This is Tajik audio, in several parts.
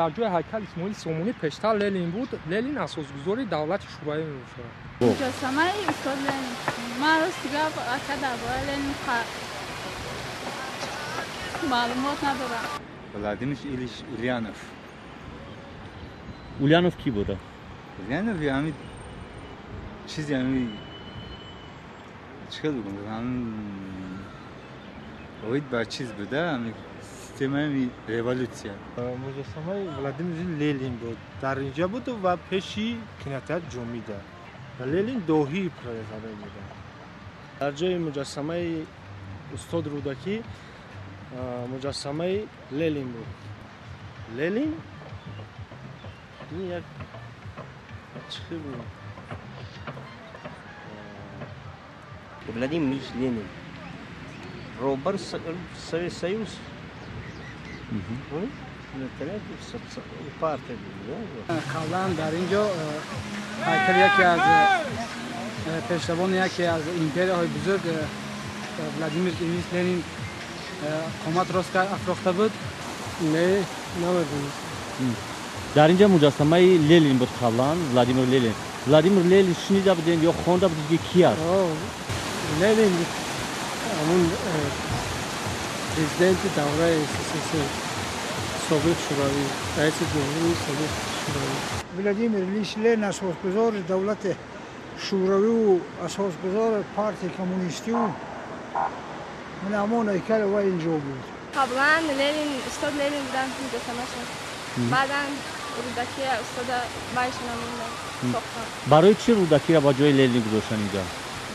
дар ҷои ҳайкали Исмоили Сомонӣ пештар Ленин буд. Ленин асосгузори давлати шӯравӣ мебошад. муҷассамаи устод Ленин. Ман рости гап ака дар бораи Ленин маълумот надорам. Владимир Ильич Ульянов. Ульянов ки буда? Ульянов ҳамин чизи ҳамин чикор бигум ҳамин оид бар чиз буда ҳамин системаи революция. муҷассамаи Владимир Ленин буд. Дар инҷа буд ва пеши кинотеатр Ҷомида. Ленин доҳии проезада буда. Дар ҷои муҷассамаи устод Рӯдакӣ муҷассамаи Ленин буд. Ленин як чӣ буд? Владимир Ильич Ленин. Робер Советский Союз. Партия буд. Қаблан дар ин ҷо ҳайкали яке аз пештавони яке аз империяҳои бузург Владимир Ильич Ленин қомат рост кард, афрохта буд. Не, намедонистам. Дар инҷа муҷассамаи Ленин буд қаблан, Владимир Ленин. Владимир Ленин шунида будем ё хонда будед ки ки аст? Ленин ҳамун президенти давраи СССР собиқ шӯравӣ, раиси ҷумҳурии собиқ шӯравӣ. Владимир Ильич Ленин асосгузори давлати шӯравиву асосгузори партияи коммунистиву ман ҳамон ҳайкали вай инҷо буд. Қаблан Ленин устод Ленин будан муҷассамашон. Баъдан Рӯдакӣ устода байшона мондан сохтан. Барои чӣ Рӯдакиро ба ҷои Ленин гузоштан инҷа?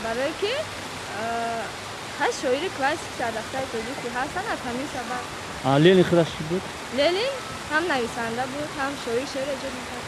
Барое ки ҳар шоири классик сардахтаи тоҷики ҳастанд аз ҳамин сабаб. Ленин худаш чӣ буд? Ленин ҳам нависанда буд, ҳам шоир шеър эҷод мекард.